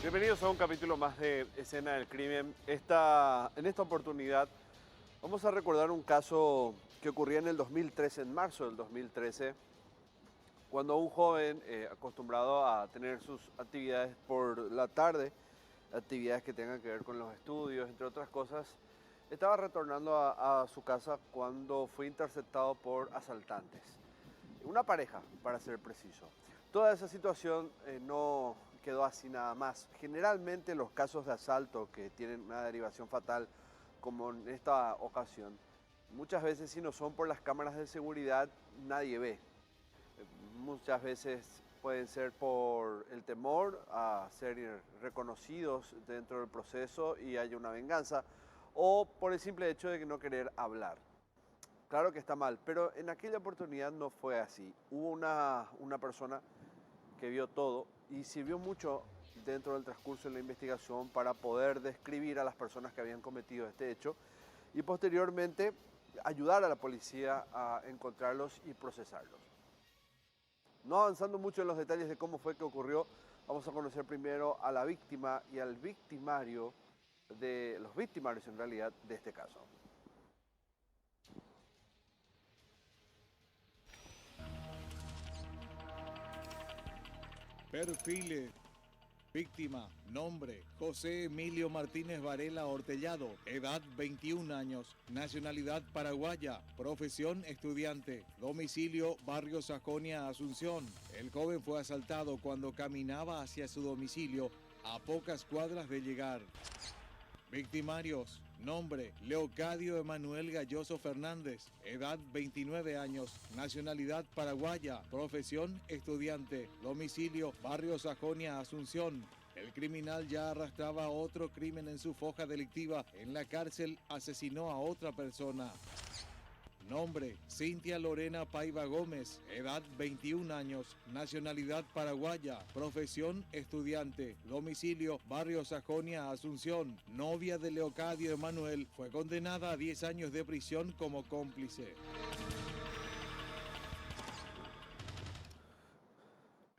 Bienvenidos a un capítulo más de Escena del Crimen. En esta oportunidad vamos a recordar un caso que ocurría en el 2013, en marzo del 2013, cuando un joven acostumbrado a tener sus actividades por la tarde, actividades que tengan que ver con los estudios, entre otras cosas, estaba retornando a su casa cuando fue interceptado por asaltantes. Una pareja, para ser preciso. Toda esa situación no quedó así nada más. Generalmente los casos de asalto que tienen una derivación fatal, como en esta ocasión, muchas veces si no son por las cámaras de seguridad, nadie ve. Muchas veces pueden ser por el temor a ser reconocidos dentro del proceso y haya una venganza, o por el simple hecho de no querer hablar. Claro que está mal, pero en aquella oportunidad no fue así. Hubo una persona que vio todo y sirvió mucho dentro del transcurso de la investigación para poder describir a las personas que habían cometido este hecho y posteriormente ayudar a la policía a encontrarlos y procesarlos. No avanzando mucho en los detalles de cómo fue que ocurrió, vamos a conocer primero a la víctima y al victimario, de los victimarios en realidad, de este caso. Perfiles. Víctima, nombre, José Emilio Martínez Varela Hortellado, edad 21 años, nacionalidad paraguaya, profesión estudiante, domicilio Barrio Sajonia, Asunción. El joven fue asaltado cuando caminaba hacia su domicilio a pocas cuadras de llegar. Victimarios, nombre, Leocadio Emanuel Galloso Fernández, edad 29 años, nacionalidad paraguaya, profesión estudiante, domicilio Barrio Sajonia, Asunción. El criminal ya arrastraba otro crimen en su foja delictiva. En la cárcel asesinó a otra persona. Nombre, Cintia Lorena Paiva Gómez, edad 21 años, nacionalidad paraguaya, profesión estudiante, domicilio Barrio Sajonia, Asunción, novia de Leocadio Emanuel, fue condenada a 10 años de prisión como cómplice.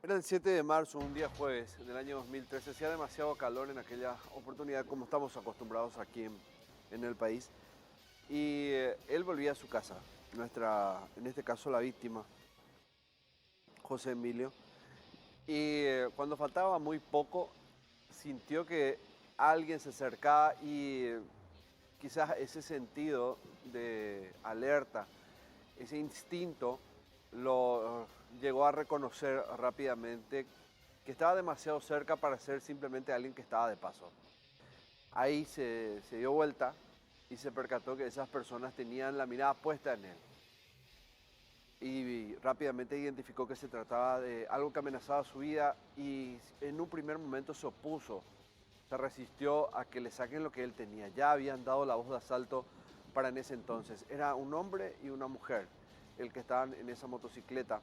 Era el 7 de marzo, un día jueves del año 2013. Hacía demasiado calor en aquella oportunidad, como estamos acostumbrados aquí en el país. Y él volvía a su casa, en este caso la víctima, José Emilio. Y cuando faltaba muy poco, sintió que alguien se acercaba y quizás ese sentido de alerta, ese instinto, lo llegó a reconocer rápidamente que estaba demasiado cerca para ser simplemente alguien que estaba de paso. Ahí se dio vuelta y se percató que esas personas tenían la mirada puesta en él. Y rápidamente identificó que se trataba de algo que amenazaba su vida y en un primer momento se opuso, se resistió a que le saquen lo que él tenía. Ya habían dado la voz de asalto para en ese entonces. Era un hombre y una mujer el que estaban en esa motocicleta.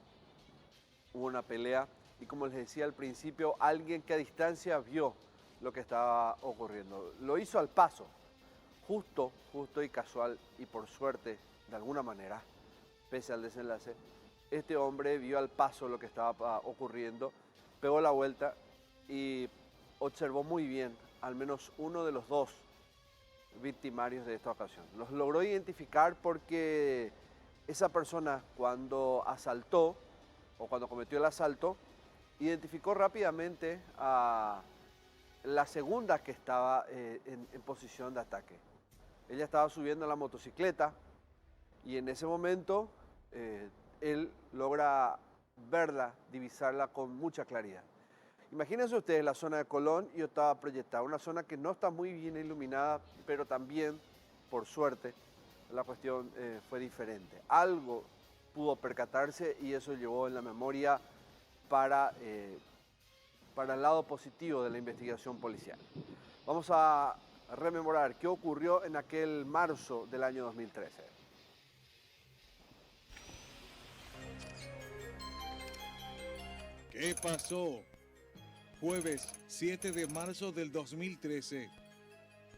Hubo una pelea y como les decía al principio, alguien que a distancia vio lo que estaba ocurriendo. Lo hizo al paso, justo y casual y por suerte, de alguna manera, pese al desenlace, este hombre vio al paso lo que estaba ocurriendo, pegó la vuelta y observó muy bien al menos uno de los dos victimarios de esta ocasión. Los logró identificar porque esa persona cuando asaltó o cuando cometió el asalto, identificó rápidamente a la segunda que estaba en posición de ataque. Ella estaba subiendo a la motocicleta y en ese momento él logra verla, divisarla con mucha claridad. Imagínense ustedes la zona de Colón y estaba proyectada, una zona que no está muy bien iluminada, pero también, por suerte, la cuestión fue diferente. Algo pudo percatarse y eso llevó en la memoria para el lado positivo de la investigación policial. Vamos a rememorar qué ocurrió en aquel marzo del año 2013. ¿Qué pasó? Jueves 7 de marzo del 2013.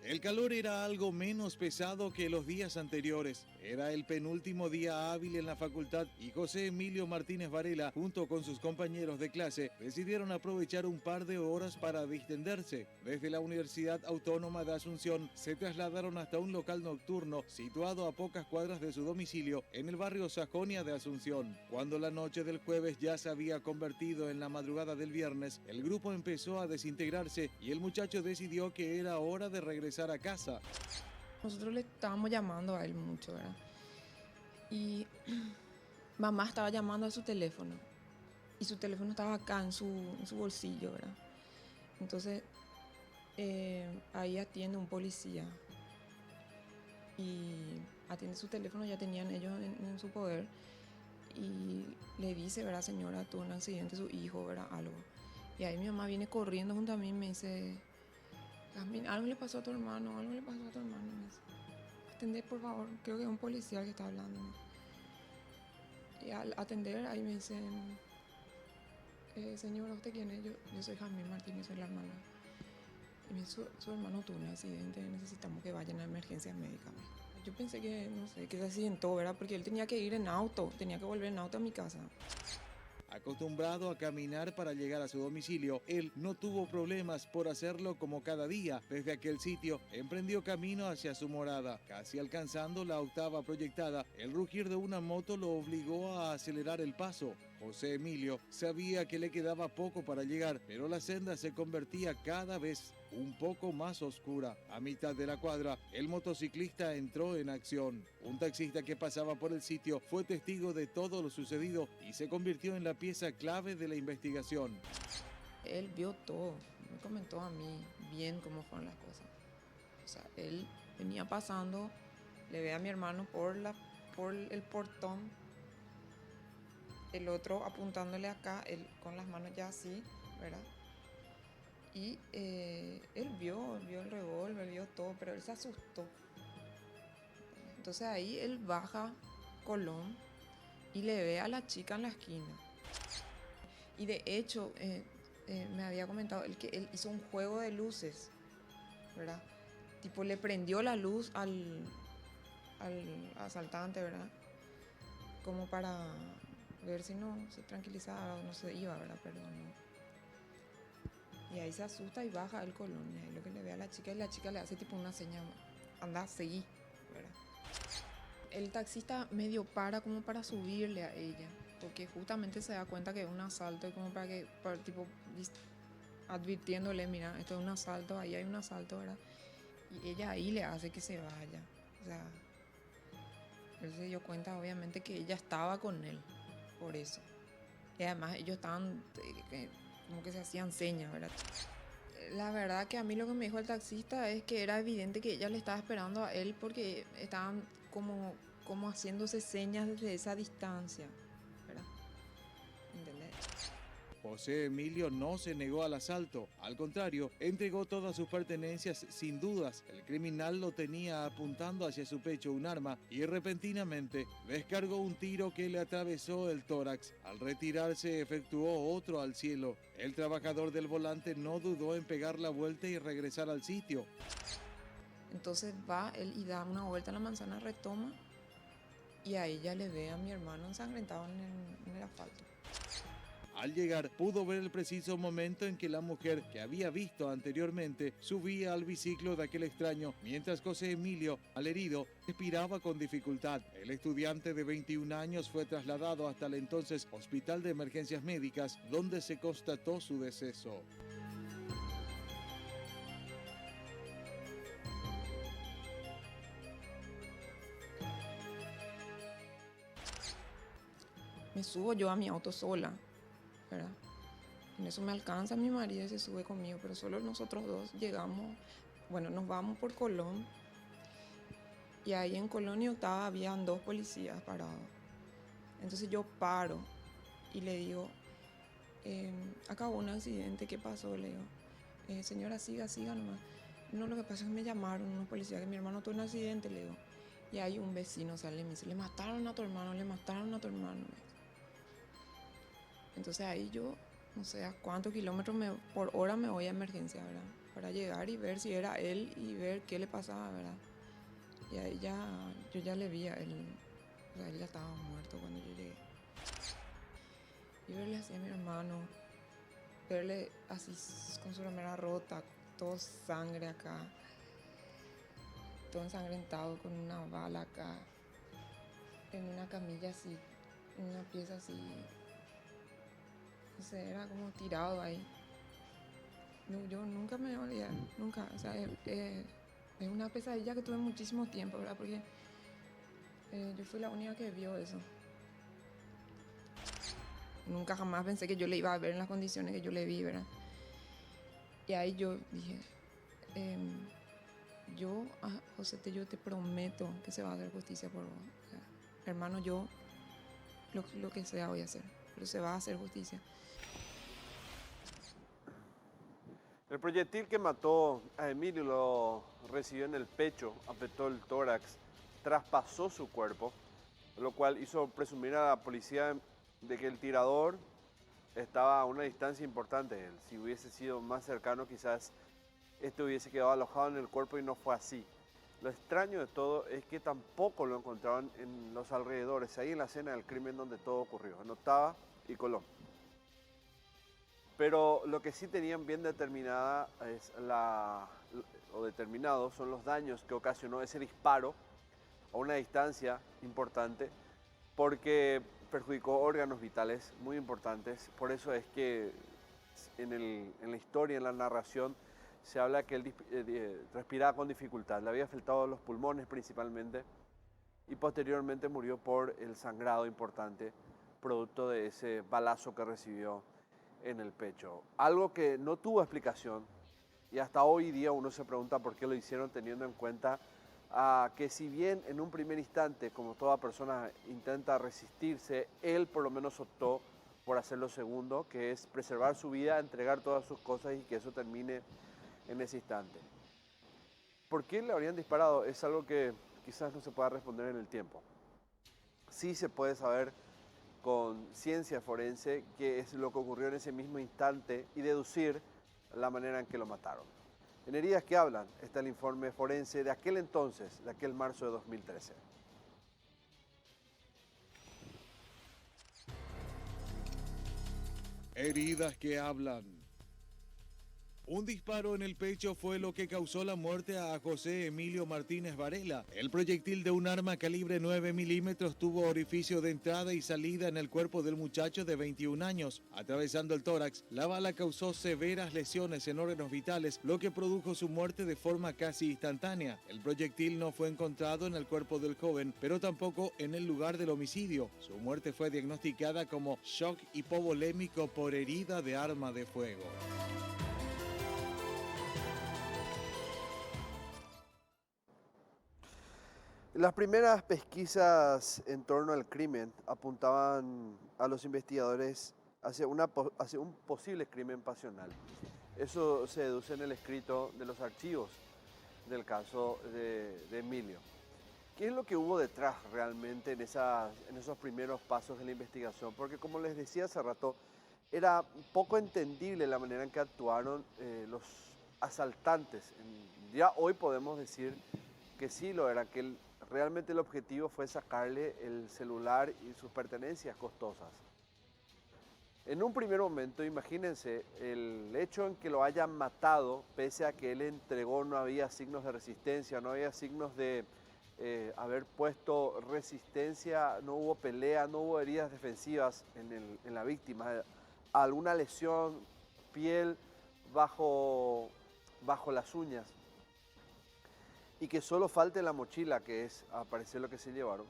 El calor era algo menos pesado que los días anteriores. Era el penúltimo día hábil en la facultad y José Emilio Martínez Varela, junto con sus compañeros de clase, decidieron aprovechar un par de horas para distenderse. Desde la Universidad Autónoma de Asunción se trasladaron hasta un local nocturno situado a pocas cuadras de su domicilio en el barrio Sajonia de Asunción. Cuando la noche del jueves ya se había convertido en la madrugada del viernes, el grupo empezó a desintegrarse y el muchacho decidió que era hora de regresar a casa. Nosotros le estábamos llamando a él mucho, ¿verdad? Y mamá estaba llamando a su teléfono. Y su teléfono estaba acá en su bolsillo, ¿verdad? Entonces, ahí atiende un policía. Y atiende su teléfono, ya tenían ellos en su poder. Y le dice, ¿verdad, señora? Tuvo un accidente su hijo, ¿verdad? Algo. Y ahí mi mamá viene corriendo junto a mí y me dice... Jasmine, algo le pasó a tu hermano, algo le pasó a tu hermano. Me dice, atender, por favor, creo que es un policía que está hablando. Y al atender, ahí me dicen, señora, ¿usted quién es? Yo soy Jasmine Martínez, soy la hermana. Y me dice, su hermano tuvo un accidente, necesitamos que vayan a emergencias médicas. Yo pensé que, no sé, que se accidentó, ¿verdad? Porque él tenía que ir en auto, tenía que volver en auto a mi casa. Acostumbrado a caminar para llegar a su domicilio, él no tuvo problemas por hacerlo como cada día. Desde aquel sitio, emprendió camino hacia su morada. Casi alcanzando la octava proyectada, el rugir de una moto lo obligó a acelerar el paso. José Emilio sabía que le quedaba poco para llegar, pero la senda se convertía cada vez un poco más oscura. A mitad de la cuadra, el motociclista entró en acción. Un taxista que pasaba por el sitio fue testigo de todo lo sucedido y se convirtió en la pieza clave de la investigación. Él vio todo, me comentó a mí bien cómo fueron las cosas. O sea, él venía pasando, le ve a mi hermano por el portón, el otro apuntándole acá, él con las manos ya así, ¿verdad? Y él vio el revólver, vio todo, pero él se asustó. Entonces ahí él baja Colón y le ve a la chica en la esquina. Y de hecho, me había comentado él que él hizo un juego de luces, ¿verdad? Tipo, le prendió la luz al asaltante, ¿verdad? Como para ver si no se tranquilizaba o no se iba, ¿verdad? Pero no. Y ahí se asusta y baja el Colón. Y ahí lo que le ve a la chica y la chica le hace tipo una seña, anda, seguí, ¿verdad? El taxista medio para como para subirle a ella, porque justamente se da cuenta que es un asalto y como tipo advirtiéndole, mira, esto es un asalto, ahí hay un asalto, ¿verdad? Y ella ahí le hace que se vaya. O sea, él se dio cuenta obviamente que ella estaba con él, por eso. Y además ellos estaban como que se hacían señas, ¿verdad? La verdad que a mí lo que me dijo el taxista es que era evidente que ella le estaba esperando a él porque estaban como haciéndose señas desde esa distancia, ¿verdad? ¿Entendés? José Emilio no se negó al asalto, al contrario, entregó todas sus pertenencias sin dudas. El criminal lo tenía apuntando hacia su pecho un arma y repentinamente descargó un tiro que le atravesó el tórax. Al retirarse efectuó otro al cielo. El trabajador del volante no dudó en pegar la vuelta y regresar al sitio. Entonces va él y da una vuelta a la manzana, retoma y a ella le ve a mi hermano ensangrentado en el asfalto. Al llegar, pudo ver el preciso momento en que la mujer que había visto anteriormente subía al biciclo de aquel extraño, mientras José Emilio, al herido, respiraba con dificultad. El estudiante de 21 años fue trasladado hasta el entonces Hospital de Emergencias Médicas, donde se constató su deceso. Me subo yo a mi auto sola, ¿verdad? En eso me alcanza mi marido y se sube conmigo, pero solo nosotros dos llegamos, bueno, nos vamos por Colón y ahí en Colón y Octava habían 2 policías parados. Entonces yo paro y le digo, acá hubo un accidente, ¿qué pasó? Le digo, señora, siga nomás. No, lo que pasa es que me llamaron unos policías que mi hermano tuvo un accidente, le digo. Y ahí un vecino sale y me dice, le mataron a tu hermano, le mataron a tu hermano. Entonces ahí yo no sé a cuántos kilómetros por hora me voy a emergencia, ¿verdad? Para llegar y ver si era él y ver qué le pasaba, ¿verdad? Y ahí yo ya le vi a él, o sea, él ya estaba muerto cuando yo llegué. Y verle así a mi hermano, verle así con su remera rota, todo sangre acá, todo ensangrentado con una bala acá, en una camilla así, en una pieza así, no sé, era como tirado ahí. No, yo nunca me voy a olvidar, nunca, o sea, es una pesadilla que tuve muchísimo tiempo, ¿verdad? Porque yo fui la única que vio eso. Nunca jamás pensé que yo le iba a ver en las condiciones que yo le vi, ¿verdad? Y ahí yo dije, José, yo te prometo que se va a hacer justicia por vos. O sea, hermano, yo lo que sea voy a hacer, pero se va a hacer justicia. El proyectil que mató a Emilio lo recibió en el pecho, afectó el tórax, traspasó su cuerpo, lo cual hizo presumir a la policía de que el tirador estaba a una distancia importante de él. Si hubiese sido más cercano, quizás este hubiese quedado alojado en el cuerpo y no fue así. Lo extraño de todo es que tampoco lo encontraron en los alrededores, ahí en la escena del crimen donde todo ocurrió, en Ottava y Colón. Pero lo que sí tenían bien determinada determinados son los daños que ocasionó ese disparo a una distancia importante, porque perjudicó órganos vitales muy importantes. Por eso es que en la historia, en la narración, se habla que él respiraba con dificultad. Le había afectado los pulmones principalmente y posteriormente murió por el sangrado importante, producto de ese balazo que recibió en el pecho. Algo que no tuvo explicación y hasta hoy día uno se pregunta por qué lo hicieron, teniendo en cuenta que si bien en un primer instante, como toda persona intenta resistirse, él por lo menos optó por hacer lo segundo, que es preservar su vida, entregar todas sus cosas y que eso termine en ese instante. ¿Por qué le habrían disparado? Es algo que quizás no se pueda responder en el tiempo. Sí se puede saber con ciencia forense qué es lo que ocurrió en ese mismo instante y deducir la manera en que lo mataron. En Heridas que Hablan está el informe forense de aquel entonces, de aquel marzo de 2013. Heridas que hablan. Un disparo en el pecho fue lo que causó la muerte a José Emilio Martínez Varela. El proyectil de un arma calibre 9 milímetros tuvo orificio de entrada y salida en el cuerpo del muchacho de 21 años. Atravesando el tórax, la bala causó severas lesiones en órganos vitales, lo que produjo su muerte de forma casi instantánea. El proyectil no fue encontrado en el cuerpo del joven, pero tampoco en el lugar del homicidio. Su muerte fue diagnosticada como shock hipovolémico por herida de arma de fuego. Las primeras pesquisas en torno al crimen apuntaban a los investigadores hacia un posible crimen pasional. Eso se deduce en el escrito de los archivos del caso de Emilio. ¿Qué es lo que hubo detrás realmente en esos primeros pasos de la investigación? Porque como les decía hace rato, era poco entendible la manera en que actuaron los asaltantes. Ya hoy podemos decir que sí lo era, que realmente el objetivo fue sacarle el celular y sus pertenencias costosas. En un primer momento, imagínense, el hecho en que lo hayan matado, pese a que él entregó, no había signos de resistencia, no había signos de haber puesto resistencia, no hubo pelea, no hubo heridas defensivas en la víctima, alguna lesión, piel bajo las uñas, y que solo falte la mochila, que es a parecer lo que se llevaron,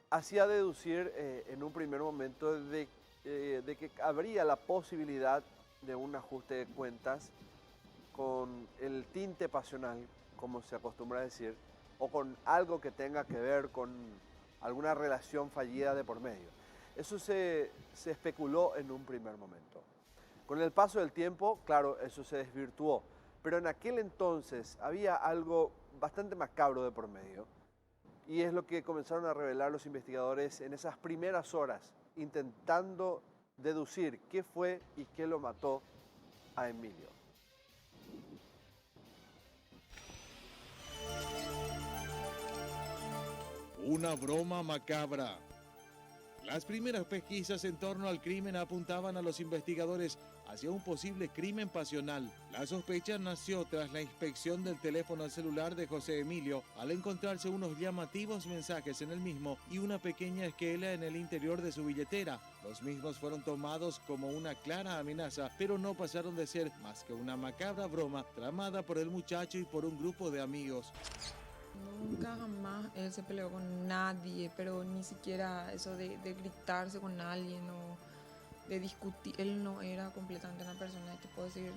hacía deducir en un primer momento de que habría la posibilidad de un ajuste de cuentas con el tinte pasional, como se acostumbra a decir, o con algo que tenga que ver con alguna relación fallida de por medio. Eso se especuló en un primer momento. Con el paso del tiempo, claro, eso se desvirtuó, pero en aquel entonces había algo bastante macabro de por medio, y es lo que comenzaron a revelar los investigadores en esas primeras horas, intentando deducir qué fue y qué lo mató a Emilio. Una broma macabra. Las primeras pesquisas en torno al crimen apuntaban a los investigadores hacia un posible crimen pasional. La sospecha nació tras la inspección del teléfono celular de José Emilio, al encontrarse unos llamativos mensajes en el mismo y una pequeña esquela en el interior de su billetera. Los mismos fueron tomados como una clara amenaza, pero no pasaron de ser más que una macabra broma tramada por el muchacho y por un grupo de amigos. Nunca jamás él se peleó con nadie, pero ni siquiera eso de gritarse con alguien o de discutir. Él no era completamente una persona, y te puedo decir,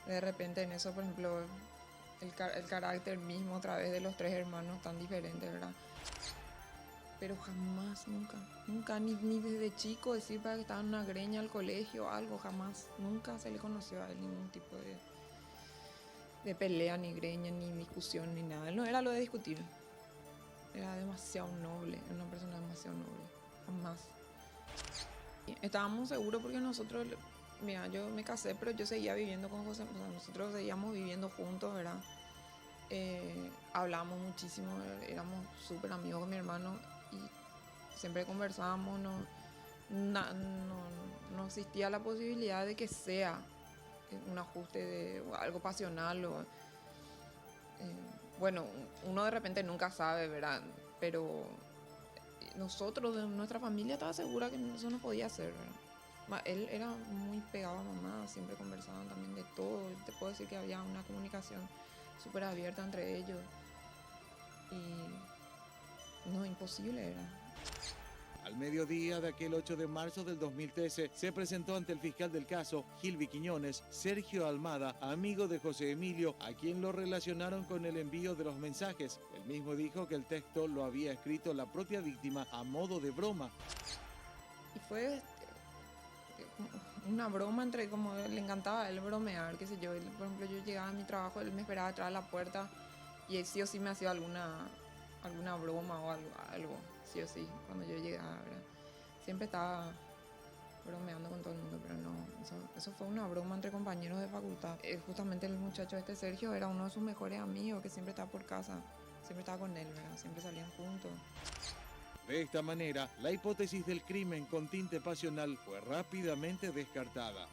de repente en eso, por ejemplo, el carácter mismo a través de los tres hermanos tan diferentes, ¿verdad? Pero jamás, nunca, ni desde chico decir para que estaba en una greña al colegio o algo, jamás, nunca se le conoció a él ningún tipo de pelea, ni greña, ni discusión, ni nada. Él no era lo de discutir. Era demasiado noble, era una persona demasiado noble. Jamás. Estábamos seguros porque nosotros, mira, yo me casé, pero yo seguía viviendo con José. O sea, nosotros seguíamos viviendo juntos, ¿verdad? Hablábamos muchísimo, éramos súper amigos con mi hermano y siempre conversábamos. No existía la posibilidad de que sea un ajuste de algo pasional o bueno, uno de repente nunca sabe, ¿verdad? Pero nosotros, de nuestra familia, estaba segura que eso no podía ser, ¿verdad? Él era muy pegado a mamá, siempre conversaban también de todo. Te puedo decir que había una comunicación súper abierta entre ellos y no, imposible era. Al mediodía de aquel 8 de marzo del 2013, se presentó ante el fiscal del caso, Gilby Quiñones, Sergio Almada, amigo de José Emilio, a quien lo relacionaron con el envío de los mensajes. Él mismo dijo que el texto lo había escrito la propia víctima a modo de broma. Y fue una broma entre, como le encantaba a él bromear, qué sé yo. Por ejemplo, yo llegaba a mi trabajo, él me esperaba atrás de la puerta y él sí o sí me hacía alguna broma o algo, sí o sí, cuando yo llegaba, ¿verdad? Siempre estaba bromeando con todo el mundo, pero no, eso fue una broma entre compañeros de facultad. Justamente el muchacho este, Sergio, era uno de sus mejores amigos, que siempre estaba por casa, siempre estaba con él, ¿verdad? Siempre salían juntos. De esta manera, la hipótesis del crimen con tinte pasional fue rápidamente descartada.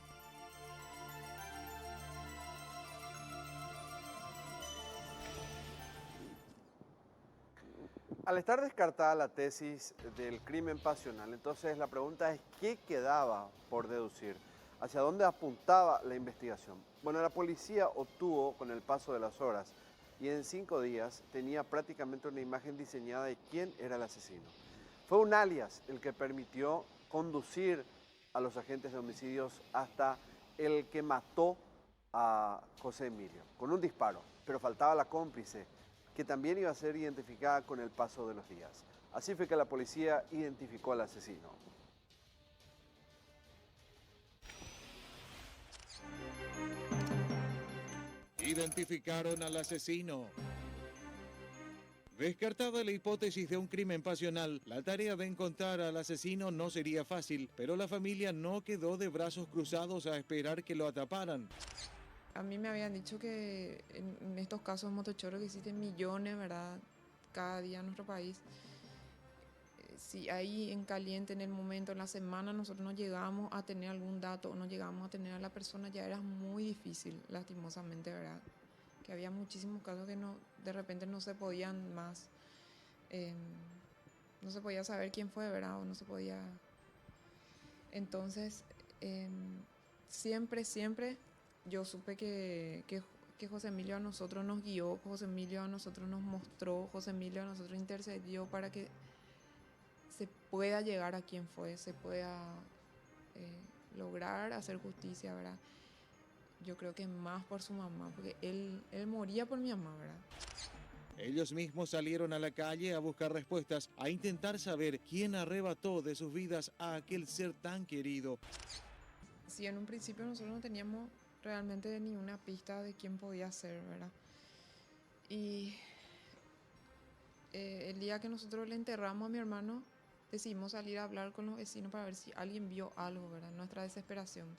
Al estar descartada la tesis del crimen pasional, entonces la pregunta es ¿qué quedaba por deducir? ¿Hacia dónde apuntaba la investigación? Bueno, la policía obtuvo con el paso de las horas y en 5 días tenía prácticamente una imagen diseñada de quién era el asesino. Fue un alias el que permitió conducir a los agentes de homicidios hasta el que mató a José Emilio, con un disparo, pero faltaba la cómplice, que también iba a ser identificada con el paso de los días. Así fue que la policía identificó al asesino. Identificaron al asesino. Descartada la hipótesis de un crimen pasional, la tarea de encontrar al asesino no sería fácil, pero la familia no quedó de brazos cruzados a esperar que lo atraparan. A mí me habían dicho que en estos casos motochorros que existen millones, ¿verdad? Cada día en nuestro país. Si ahí en caliente, en el momento, en la semana, nosotros no llegábamos a tener algún dato o no llegábamos a tener a la persona, ya era muy difícil, lastimosamente, ¿verdad? Que había muchísimos casos que no, de repente no se podían más, no se podía saber quién fue, ¿verdad? O no se podía. Entonces, siempre yo supe que José Emilio a nosotros nos guió, José Emilio a nosotros nos mostró, José Emilio a nosotros intercedió para que se pueda llegar a quien fue, se pueda lograr hacer justicia, ¿verdad? Yo creo que más por su mamá, porque él moría por mi mamá, ¿verdad? Ellos mismos salieron a la calle a buscar respuestas, a intentar saber quién arrebató de sus vidas a aquel ser tan querido. Sí, en un principio nosotros no teníamos realmente ninguna pista de quién podía ser, ¿verdad? Y el día que nosotros le enterramos a mi hermano, decidimos salir a hablar con los vecinos para ver si alguien vio algo, ¿verdad? Nuestra desesperación.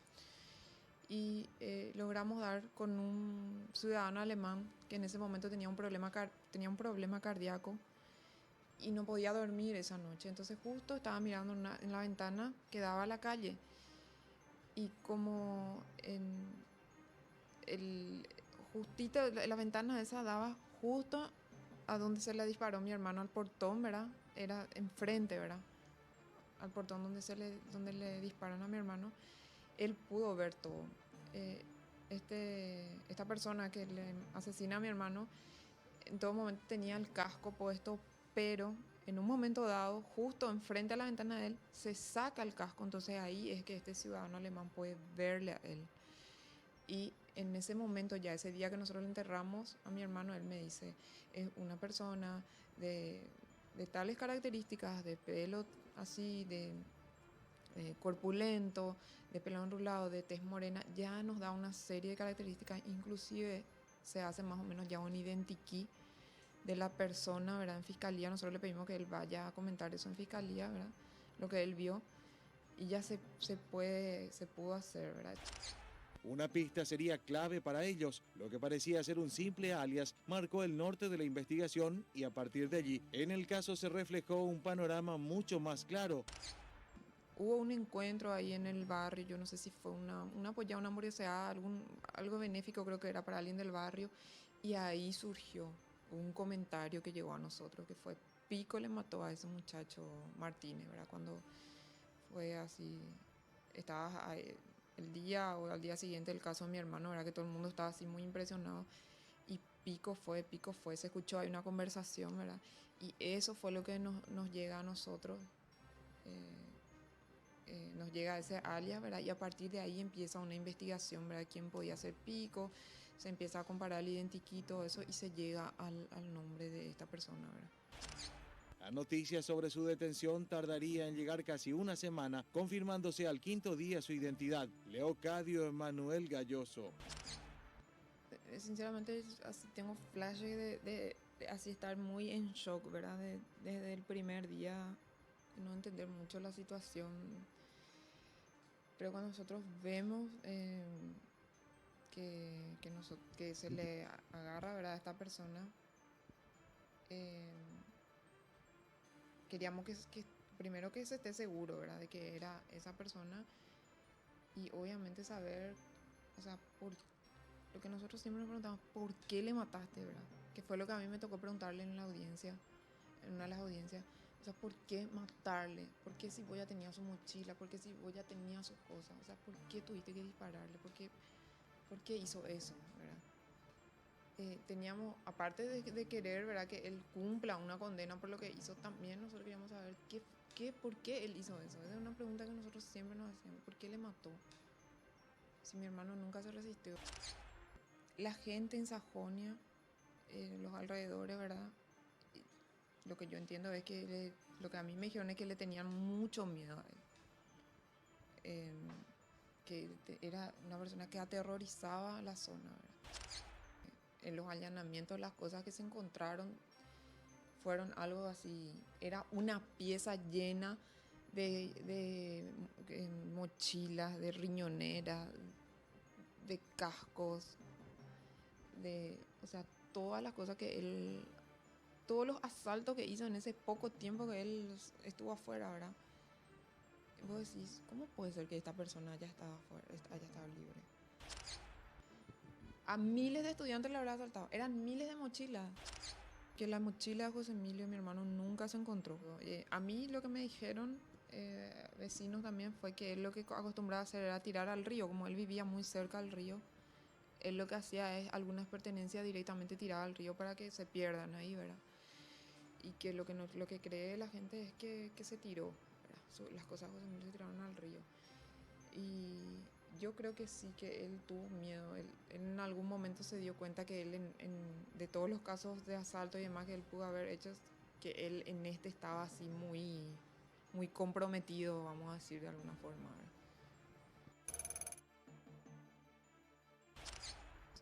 Y logramos dar con un ciudadano alemán que en ese momento tenía un problema cardíaco y no podía dormir esa noche. Entonces justo estaba mirando en la ventana que daba a la calle. Y como el, justito la ventana esa daba justo a donde se le disparó mi hermano al portón, ¿verdad? Era enfrente, ¿verdad? Al portón donde le disparan a mi hermano. Él pudo ver todo. Eh, esta persona que le asesina a mi hermano en todo momento tenía el casco puesto, pero en un momento dado, justo enfrente a la ventana de él, se saca el casco. Entonces ahí es que este ciudadano alemán puede verle a él. Y en ese momento, ya ese día que nosotros le enterramos a mi hermano, él me dice, es una persona de tales características, de pelo así, de corpulento, de pelo enrulado, de tez morena, ya nos da una serie de características, inclusive se hace más o menos ya un identikit de la persona, ¿verdad? En fiscalía, nosotros le pedimos que él vaya a comentar eso en fiscalía, ¿verdad? Lo que él vio, y ya se pudo hacer, ¿verdad? Una pista sería clave para ellos. Lo que parecía ser un simple alias marcó el norte de la investigación y a partir de allí, en el caso se reflejó un panorama mucho más claro. Hubo un encuentro ahí en el barrio, yo no sé si fue una apoyada, una hamburgueseada, algo benéfico creo que era para alguien del barrio, y ahí surgió un comentario que llegó a nosotros, que fue Pico le mató a ese muchacho Martínez, ¿verdad? Cuando fue así, estaba el día o al día siguiente del caso de mi hermano, ¿verdad? Que todo el mundo estaba así muy impresionado, y Pico fue, se escuchó, hay una conversación, ¿verdad? Y eso fue lo que nos llega a nosotros. Nos llega ese alias, ¿verdad? Y a partir de ahí empieza una investigación, ¿verdad? ¿Quién podía ser Pico? Se empieza a comparar el identikit, todo eso, y se llega al nombre de esta persona, ¿verdad? La noticia sobre su detención tardaría en llegar casi una semana, confirmándose al quinto día su identidad, Leocadio Emanuel Galloso. Sinceramente, así tengo flashes de así estar muy en shock, ¿verdad? Desde el primer día, no entender mucho la situación. Pero cuando nosotros vemos que se le agarra, ¿verdad?, a esta persona, eh, queríamos primero que se esté seguro, ¿verdad?, de que era esa persona, y obviamente saber, o sea, lo que nosotros siempre nos preguntamos, ¿por qué le mataste, verdad? Que fue lo que a mí me tocó preguntarle en la audiencia, en una de las audiencias. O sea, ¿por qué matarle? ¿Por qué si vos ya tenías su mochila? ¿Por qué si vos ya tenías sus cosas? O sea, ¿por qué tuviste que dispararle? ¿Por qué hizo eso, verdad? Teníamos, aparte de querer, ¿verdad?, que él cumpla una condena por lo que hizo, también nosotros queríamos saber por qué él hizo eso. Esa es una pregunta que nosotros siempre nos hacíamos. ¿Por qué le mató? Si mi hermano nunca se resistió. La gente en Sajonia, los alrededores, ¿verdad? Lo que yo entiendo es que lo que a mí me dijeron es que le tenían mucho miedo a él. Era una persona que aterrorizaba la zona, ¿verdad? En los allanamientos, las cosas que se encontraron fueron algo así. Era una pieza llena de mochilas, de riñoneras, de cascos, o sea, todas las cosas que él, todos los asaltos que hizo en ese poco tiempo que él estuvo afuera, ¿verdad? Vos decís, ¿cómo puede ser que esta persona haya estado libre? A miles de estudiantes le habrá asaltado, eran miles de mochilas. Que la mochila de José Emilio, mi hermano, nunca se encontró. A mí lo que me dijeron vecinos también fue que él lo que acostumbraba a hacer era tirar al río, como él vivía muy cerca del río. Él lo que hacía es algunas pertenencias directamente tiraba al río para que se pierdan ahí, ¿verdad? Y que lo que cree la gente es que se tiró, ¿verdad? Las cosas de José Emilio se tiraron al río. Y yo creo que sí, que él tuvo miedo. Él en algún momento se dio cuenta que él, de todos los casos de asalto y demás que él pudo haber hecho, que él en este estaba así muy, muy comprometido, vamos a decir de alguna forma, ¿verdad?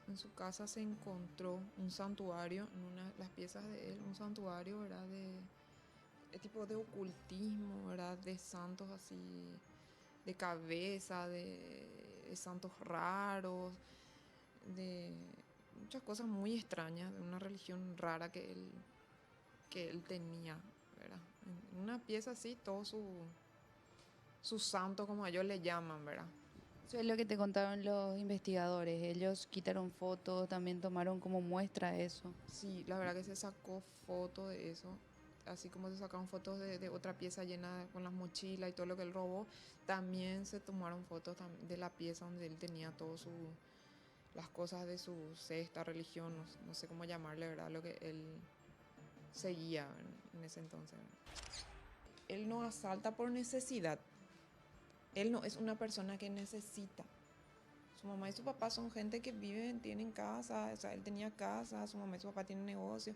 En su casa se encontró un santuario, en una de las piezas de él, un santuario, ¿verdad?, tipo de ocultismo, ¿verdad? De santos así, de cabeza, de santos raros, de muchas cosas muy extrañas, de una religión rara que él tenía, ¿verdad? En una pieza así, todo su santo, como ellos le llaman, ¿verdad? Eso es lo que te contaron los investigadores. Ellos quitaron fotos, también tomaron como muestra eso. Sí, la verdad que se sacó foto de eso, así como se sacaron fotos de otra pieza llena con las mochilas y todo lo que él robó, también se tomaron fotos de la pieza donde él tenía todas las cosas de su sexta religión, no sé cómo llamarle, ¿verdad? Lo que él seguía en ese entonces, ¿verdad? Él no asalta por necesidad, él no es una persona que necesita. Su mamá y su papá son gente que viven, tienen casa, o sea, él tenía casa, su mamá y su papá tienen negocio.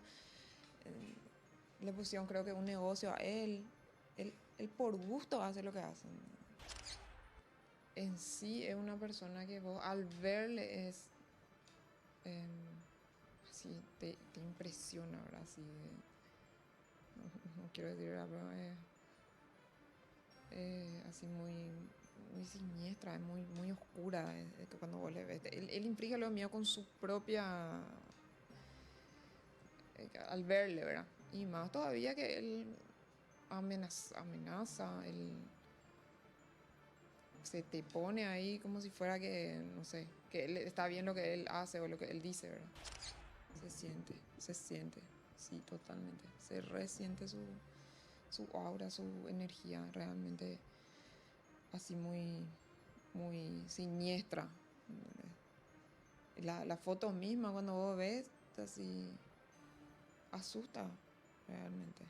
Le pusieron creo que un negocio a él. Él por gusto hace lo que hace. En sí es una persona que vos al verle es... eh, así te impresiona, ¿verdad? Así no quiero decir, ¿verdad? Pero así muy siniestra, es muy oscura que cuando vos le ves. Él inflige lo mío con su propia... al verle, ¿verdad? Y más todavía que él amenaza, él se te pone ahí como si fuera que, no sé, que él está bien lo que él hace o lo que él dice, ¿verdad? Se siente, sí, totalmente. Se resiente su aura, su energía, realmente así muy siniestra. La foto misma, cuando vos ves, así asusta realmente.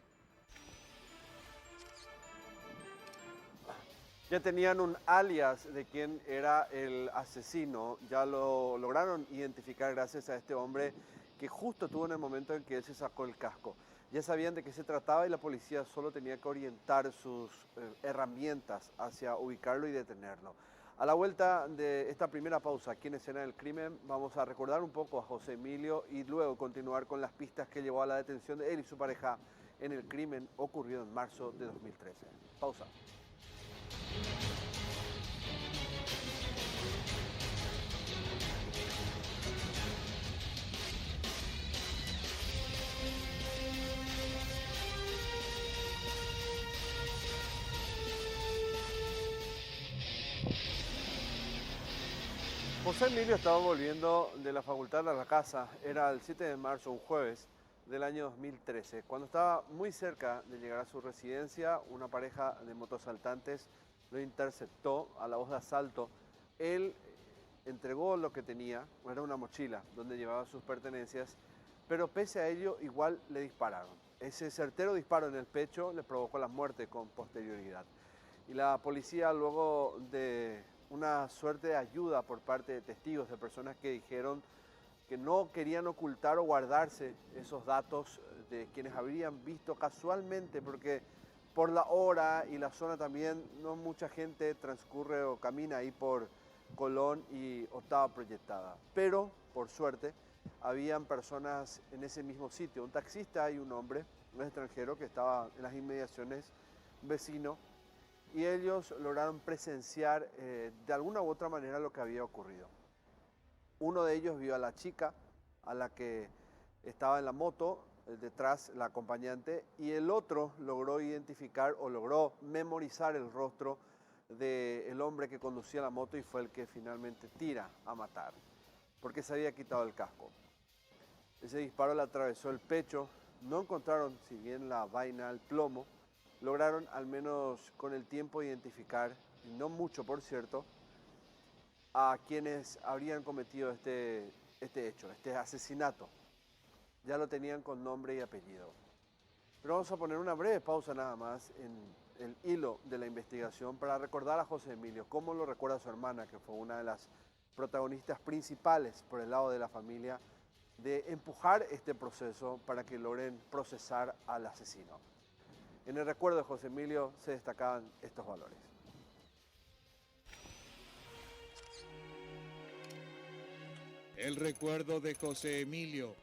Ya tenían un alias de quién era el asesino, ya lo lograron identificar gracias a este hombre que justo tuvo en el momento en que él se sacó el casco. Ya sabían de qué se trataba y la policía solo tenía que orientar sus herramientas hacia ubicarlo y detenerlo. A la vuelta de esta primera pausa aquí en Escena del Crimen, vamos a recordar un poco a José Emilio y luego continuar con las pistas que llevó a la detención de él y su pareja en el crimen ocurrido en marzo de 2013. Pausa. José Emilio estaba volviendo de la facultad a la casa, era el 7 de marzo, un jueves del año 2013. Cuando estaba muy cerca de llegar a su residencia, una pareja de motosaltantes lo interceptó a la voz de asalto. Él entregó lo que tenía, era una mochila donde llevaba sus pertenencias, pero pese a ello igual le dispararon. Ese certero disparo en el pecho le provocó la muerte con posterioridad. Y la policía, luego de una suerte de ayuda por parte de testigos, de personas que dijeron que no querían ocultar o guardarse esos datos de quienes habrían visto casualmente, porque por la hora y la zona también no mucha gente transcurre o camina ahí por Colón y Octava Proyectada. Pero, por suerte, habían personas en ese mismo sitio, un taxista y un hombre, un extranjero que estaba en las inmediaciones, vecino, y ellos lograron presenciar de alguna u otra manera lo que había ocurrido. Uno de ellos vio a la chica, a la que estaba en la moto, detrás la acompañante, y el otro logró identificar o logró memorizar el rostro del hombre que conducía la moto y fue el que finalmente tira a matar, porque se había quitado el casco. Ese disparo le atravesó el pecho, no encontraron, si bien la vaina, el plomo, lograron al menos con el tiempo identificar, y no mucho por cierto, a quienes habrían cometido este hecho, este asesinato. Ya lo tenían con nombre y apellido. Pero vamos a poner una breve pausa nada más en el hilo de la investigación para recordar a José Emilio, cómo lo recuerda su hermana, que fue una de las protagonistas principales por el lado de la familia, de empujar este proceso para que logren procesar al asesino. En el recuerdo de José Emilio se destacaban estos valores. El recuerdo de José Emilio.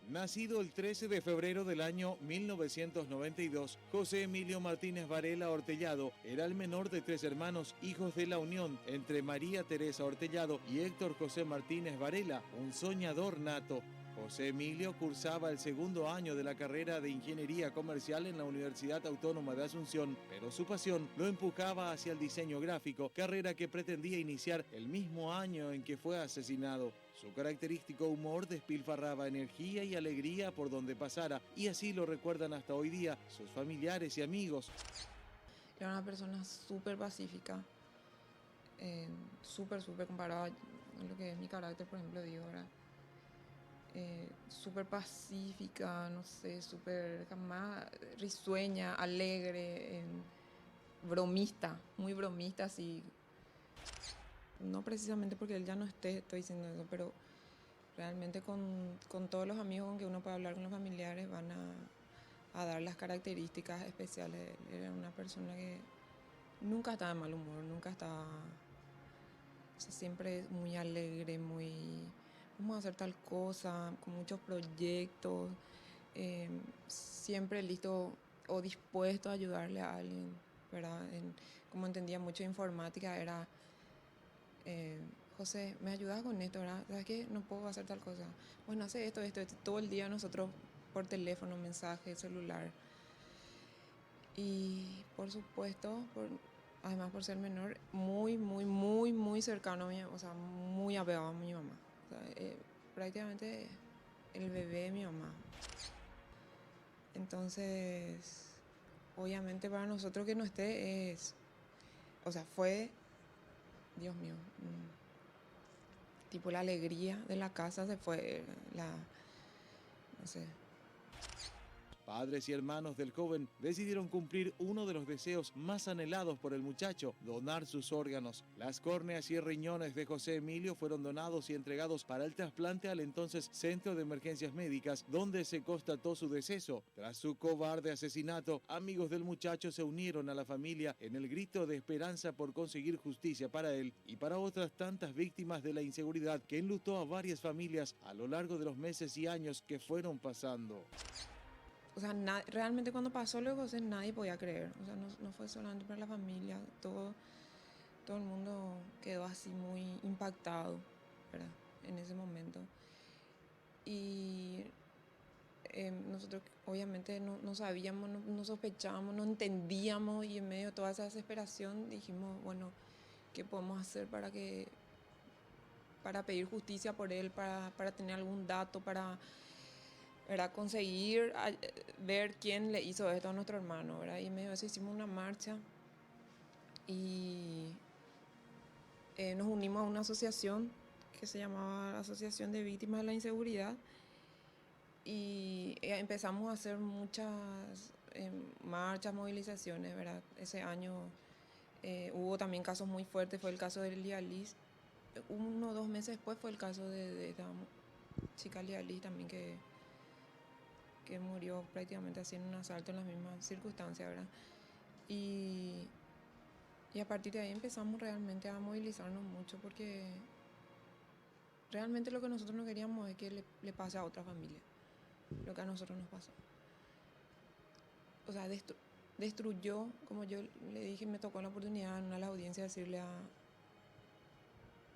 Nacido el 13 de febrero del año 1992, José Emilio Martínez Varela Ortellado era el menor de 3 hermanos, hijos de la unión entre María Teresa Ortellado y Héctor José Martínez Varela, un soñador nato. José Emilio cursaba el segundo año de la carrera de Ingeniería Comercial en la Universidad Autónoma de Asunción, pero su pasión lo empujaba hacia el diseño gráfico, carrera que pretendía iniciar el mismo año en que fue asesinado. Su característico humor despilfarraba energía y alegría por donde pasara, y así lo recuerdan hasta hoy día sus familiares y amigos. Era una persona súper pacífica, súper comparado a lo que es mi carácter, por ejemplo, digo, ¿verdad? Súper pacífica, no sé, súper jamás risueña, alegre, bromista, muy bromista, así. No precisamente porque él ya no esté, estoy diciendo eso, pero realmente con todos los amigos con que uno puede hablar, con los familiares, van a dar las características especiales. Él era una persona que nunca estaba de mal humor, nunca estaba, o sea, siempre muy alegre, muy, vamos a hacer tal cosa, con muchos proyectos, siempre listo o dispuesto a ayudarle a alguien, ¿verdad? Como entendía mucho de informática, era, José, ¿me ayudas con esto, verdad? ¿Sabes qué? No puedo hacer tal cosa. Bueno, hace esto, todo el día nosotros por teléfono, mensaje, celular. Y por supuesto, además por ser menor, muy cercano a mi, o sea, muy apegado a mi mamá. O sea, prácticamente el bebé de mi mamá. Entonces, obviamente para nosotros que no esté o sea, fue, Dios mío, tipo la alegría de la casa se fue, no sé. Padres y hermanos del joven decidieron cumplir uno de los deseos más anhelados por el muchacho, donar sus órganos. Las córneas y riñones de José Emilio fueron donados y entregados para el trasplante al entonces Centro de Emergencias Médicas, donde se constató su deceso. Tras su cobarde asesinato, amigos del muchacho se unieron a la familia en el grito de esperanza por conseguir justicia para él y para otras tantas víctimas de la inseguridad que enlutó a varias familias a lo largo de los meses y años que fueron pasando. O sea, realmente cuando pasó lo de José nadie podía creer. O sea, no fue solamente para la familia, todo el mundo quedó así muy impactado, ¿verdad? En ese momento. Y nosotros obviamente no sabíamos, no sospechábamos, no entendíamos, y en medio de toda esa desesperación dijimos, bueno, ¿qué podemos hacer para pedir justicia por él, para tener algún dato, para conseguir ver quién le hizo esto a nuestro hermano, ¿verdad? Y en medio de eso hicimos una marcha y nos unimos a una asociación que se llamaba la Asociación de Víctimas de la Inseguridad, y empezamos a hacer muchas marchas, movilizaciones, ¿verdad? Ese año hubo también casos muy fuertes, fue el caso de Lia Liz. 1 o 2 meses después fue el caso de esta chica Lia Liz también que murió prácticamente así en un asalto en las mismas circunstancias, ¿verdad? Y a partir de ahí empezamos realmente a movilizarnos mucho, porque realmente lo que nosotros no queríamos es que le pase a otra familia lo que a nosotros nos pasó. O sea, destruyó, como yo le dije, me tocó la oportunidad en una de las audiencias decirle a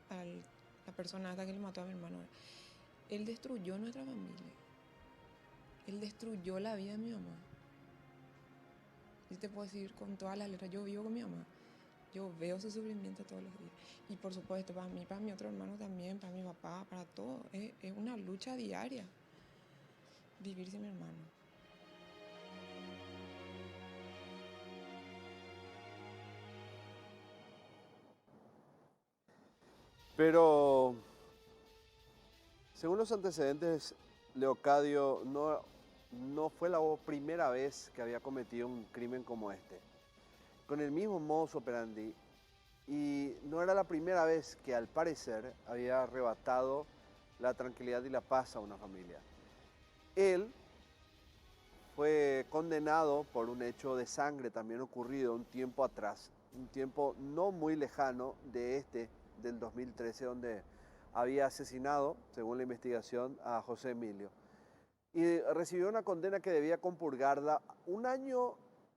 la persona hasta que le mató a mi hermano, él destruyó nuestra familia. Él destruyó la vida de mi mamá. Y te puedo decir con todas las letras, yo vivo con mi mamá. Yo veo su sufrimiento todos los días. Y por supuesto, para mí, para mi otro hermano también, para mi papá, para todo. Es una lucha diaria vivir sin mi hermano. Pero, según los antecedentes, Leocadio no fue la primera vez que había cometido un crimen como este. Con el mismo modus operandi, y no era la primera vez que al parecer había arrebatado la tranquilidad y la paz a una familia. Él fue condenado por un hecho de sangre también ocurrido un tiempo atrás, un tiempo no muy lejano del 2013, donde había asesinado, según la investigación, a José Emilio. y recibió una condena que debía compurgarla un año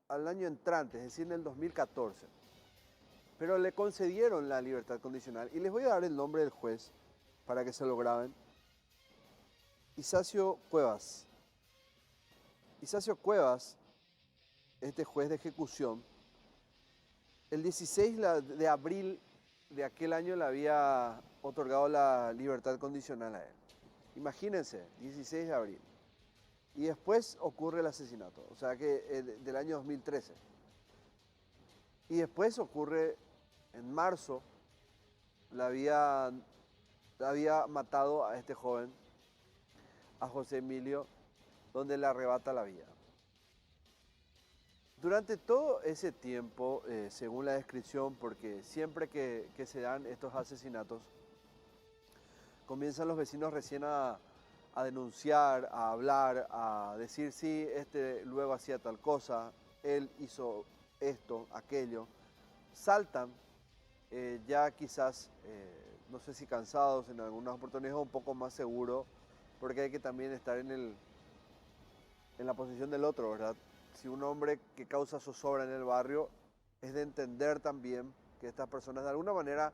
al año entrante, es decir, en el 2014. Pero le concedieron la libertad condicional y les voy a dar el nombre del juez para que se lo graben. Isacio Cuevas. Isacio Cuevas, este juez de ejecución, el 16 de abril de aquel año le había otorgado la libertad condicional a él. Imagínense, 16 de abril. Y después ocurre el asesinato, o sea que del año 2013. Y después ocurre en marzo, había matado a este joven, a José Emilio, donde le arrebata la vida. Durante todo ese tiempo, según la descripción, porque siempre que se dan estos asesinatos, comienzan los vecinos recién a denunciar, a hablar, a decir, sí, este luego hacía tal cosa, él hizo esto, aquello. Saltan, ya quizás, no sé si cansados, en algunas oportunidades un poco más seguros, porque hay que también estar en la posición del otro, ¿verdad? Si un hombre que causa zozobra en el barrio, es de entender también que estas personas de alguna manera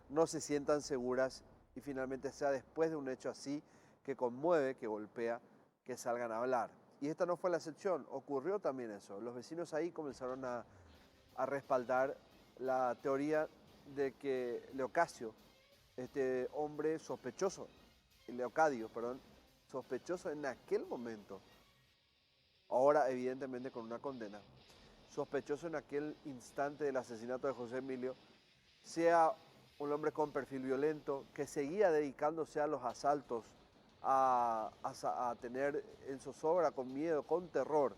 no se sientan seguras y finalmente sea después de un hecho así que conmueve, que golpea, que salgan a hablar. Y esta no fue la excepción, ocurrió también eso. Los vecinos ahí comenzaron a respaldar la teoría de que Leocadio, este hombre sospechoso, Leocadio, perdón, sospechoso en aquel momento, ahora evidentemente con una condena, sospechoso en aquel instante del asesinato de José Emilio, sea un hombre con perfil violento que seguía dedicándose a los asaltos, a tener en zozobra, con miedo, con terror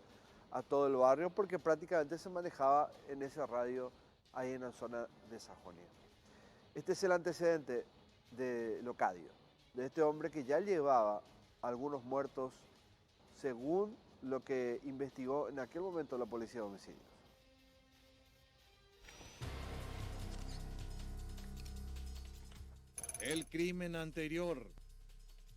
a todo el barrio, porque prácticamente se manejaba en ese radio ahí en la zona de Sajonia. Este es el antecedente de Leocadio, de este hombre que ya llevaba algunos muertos según lo que investigó en aquel momento la Policía de Homicidios. El crimen anterior.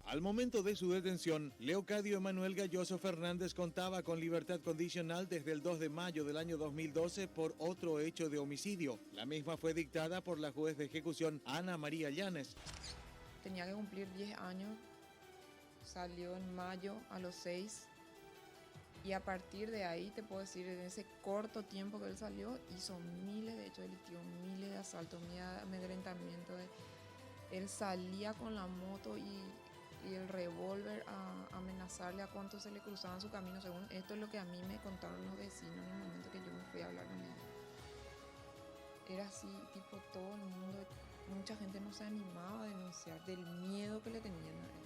Al momento de su detención, Leocadio Emanuel Galloso Fernández contaba con libertad condicional desde el 2 de mayo del año 2012 por otro hecho de homicidio. La misma fue dictada por la juez de ejecución Ana María Llanes. Tenía que cumplir 10 años, salió en mayo a los 6 y a partir de ahí, te puedo decir, en ese corto tiempo que él salió, hizo miles de hechos delictivos, miles de asaltos, miles de amedrentamientos. Él salía con la moto y el revólver a amenazarle a cuantos se le cruzaban su camino. Según esto es lo que a mí me contaron los vecinos en el momento que yo me fui a hablar con ellos. Era así, tipo todo el mundo, mucha gente no se animaba a denunciar del miedo que le tenían a él.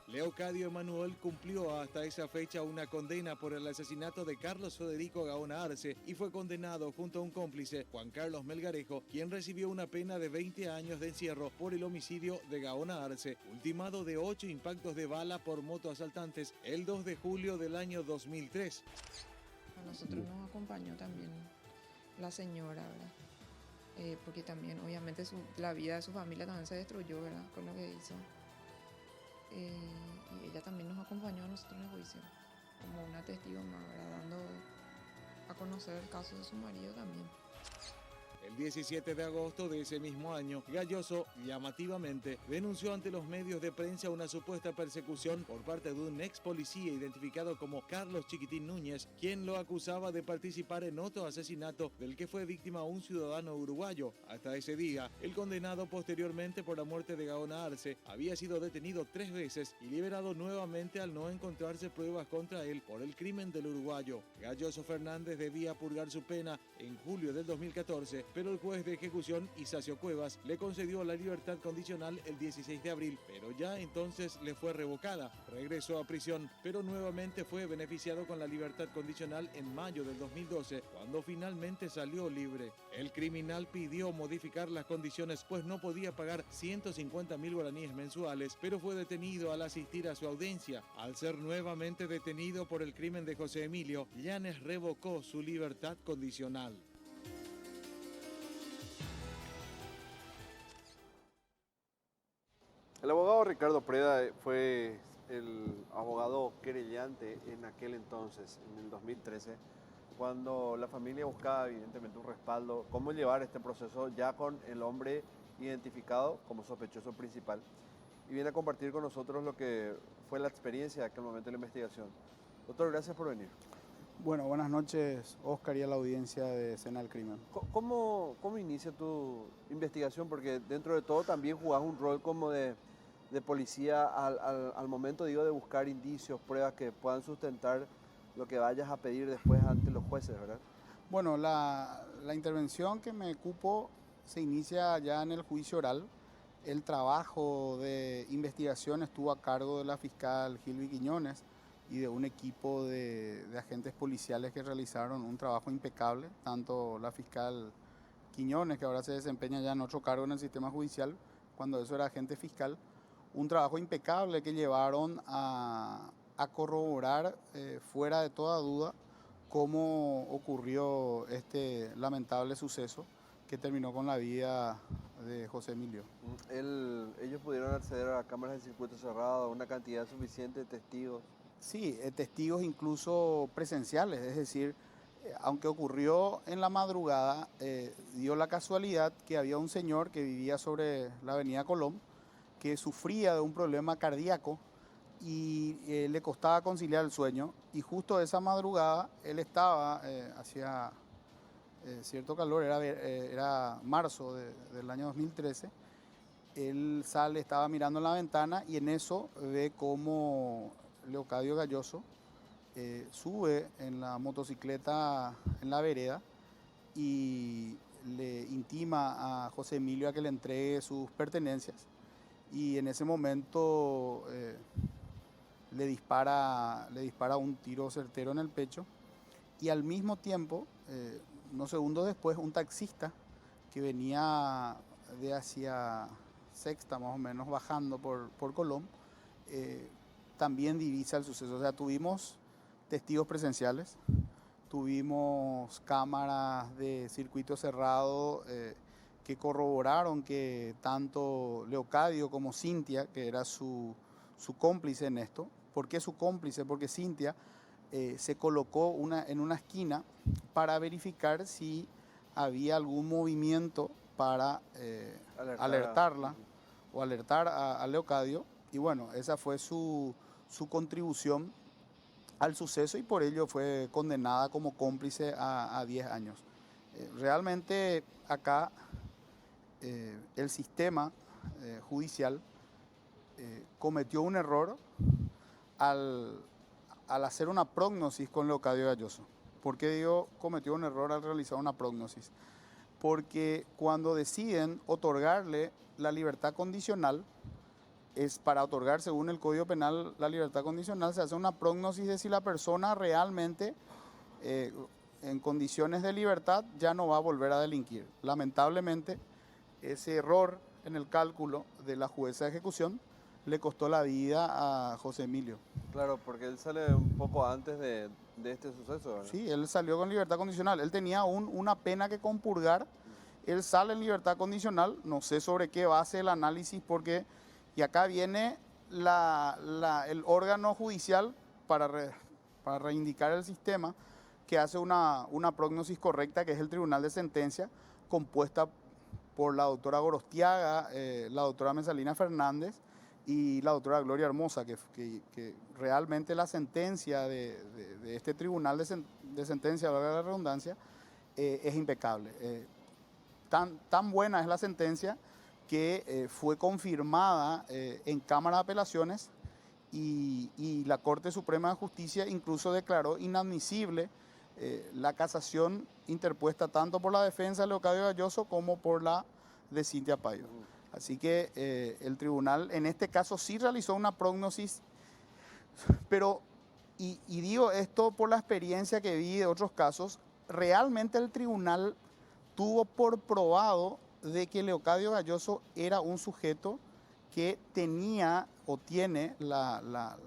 Leocadio Emanuel cumplió hasta esa fecha una condena por el asesinato de Carlos Federico Gaona Arce y fue condenado junto a un cómplice, Juan Carlos Melgarejo, quien recibió una pena de 20 años de encierro por el homicidio de Gaona Arce, ultimado de 8 impactos de bala por motoasaltantes el 2 de julio del año 2003. A nosotros nos acompañó también la señora, ¿verdad? Porque también obviamente la vida de su familia también se destruyó, ¿verdad? Con lo que hizo. Y ella también nos acompañó a nosotros en el juicio, como una testigo más, ¿verdad? Dando a conocer el caso de su marido también. El 17 de agosto de ese mismo año, Galloso, llamativamente, denunció ante los medios de prensa una supuesta persecución por parte de un ex policía identificado como Carlos Chiquitín Núñez, quien lo acusaba de participar en otro asesinato del que fue víctima un ciudadano uruguayo. Hasta ese día, el condenado posteriormente por la muerte de Gaona Arce había sido detenido 3 veces y liberado nuevamente al no encontrarse pruebas contra él por el crimen del uruguayo. Galloso Fernández debía purgar su pena en julio del 2014, pero el juez de ejecución, Isacio Cuevas, le concedió la libertad condicional el 16 de abril, pero ya entonces le fue revocada. Regresó a prisión, pero nuevamente fue beneficiado con la libertad condicional en mayo del 2012, cuando finalmente salió libre. El criminal pidió modificar las condiciones, pues no podía pagar 150.000 guaraníes mensuales, pero fue detenido al asistir a su audiencia. Al ser nuevamente detenido por el crimen de José Emilio, Llanes revocó su libertad condicional. El abogado Ricardo Preda fue el abogado querellante en aquel entonces, en el 2013, cuando la familia buscaba evidentemente un respaldo, cómo llevar este proceso ya con el hombre identificado como sospechoso principal. Y viene a compartir con nosotros lo que fue la experiencia de aquel momento de la investigación. Doctor, gracias por venir. Bueno, buenas noches, Oscar, y a la audiencia de Escena del Crimen. ¿Cómo inicia tu investigación? Porque dentro de todo también jugás un rol como de policía al momento, digo, de buscar indicios, pruebas que puedan sustentar lo que vayas a pedir después ante los jueces, ¿verdad? Bueno, la intervención que me cupo se inicia ya en el juicio oral. El trabajo de investigación estuvo a cargo de la fiscal Gilby Quiñones y de un equipo de agentes policiales que realizaron un trabajo impecable, tanto la fiscal Quiñones, que ahora se desempeña ya en otro cargo en el sistema judicial, cuando eso era agente fiscal, un trabajo impecable que llevaron a corroborar fuera de toda duda cómo ocurrió este lamentable suceso que terminó con la vida de José Emilio. Ellos pudieron acceder a cámaras de circuito cerrado, una cantidad suficiente de testigos. Sí, testigos incluso presenciales, es decir, aunque ocurrió en la madrugada, dio la casualidad que había un señor que vivía sobre la avenida Colón, que sufría de un problema cardíaco y le costaba conciliar el sueño, y justo esa madrugada él estaba, hacía cierto calor, era marzo del año 2013, él sale, estaba mirando en la ventana y en eso ve cómo Leocadio Galloso sube en la motocicleta en la vereda y le intima a José Emilio a que le entregue sus pertenencias, y en ese momento le dispara un tiro certero en el pecho, y al mismo tiempo, unos segundos después, un taxista que venía de hacia Sexta más o menos, bajando por Colón, también divisa el suceso. O sea, tuvimos testigos presenciales, tuvimos cámaras de circuito cerrado que corroboraron que tanto Leocadio como Cintia, que era su cómplice en esto. ¿Por qué su cómplice? Porque Cintia se colocó en una esquina para verificar si había algún movimiento para alertarla o alertar a Leocadio, y bueno, esa fue su contribución al suceso, y por ello fue condenada como cómplice a 10 años. Realmente acá el sistema judicial cometió un error al hacer una prognosis con Leocadio Galloso. ¿Por qué digo cometió un error al realizar una prognosis? Porque cuando deciden otorgarle la libertad condicional, es para otorgar, según el Código Penal, la libertad condicional, se hace una prognosis de si la persona realmente, en condiciones de libertad, ya no va a volver a delinquir. Lamentablemente, ese error en el cálculo de la jueza de ejecución le costó la vida a José Emilio. Claro, porque él sale un poco antes de este suceso, ¿verdad? Sí, él salió con libertad condicional. Él tenía una pena que compurgar. Él sale en libertad condicional. No sé sobre qué base el análisis, porque... Y acá viene el órgano judicial para reivindicar el sistema, que hace una prognosis correcta, que es el Tribunal de Sentencia, compuesta por la doctora Gorostiaga, la doctora Mesalina Fernández y la doctora Gloria Hermosa, que realmente la sentencia de este Tribunal de Sentencia, valga la redundancia, es impecable. Tan buena es la sentencia que fue confirmada en Cámara de Apelaciones, y la Corte Suprema de Justicia incluso declaró inadmisible la casación interpuesta tanto por la defensa de Leocadio Galloso como por la de Cintia Payo. Así que el tribunal en este caso sí realizó una prognosis, pero, y digo esto por la experiencia que vi de otros casos, realmente el tribunal tuvo por probado de que Leocadio Galloso era un sujeto que tenía o tiene la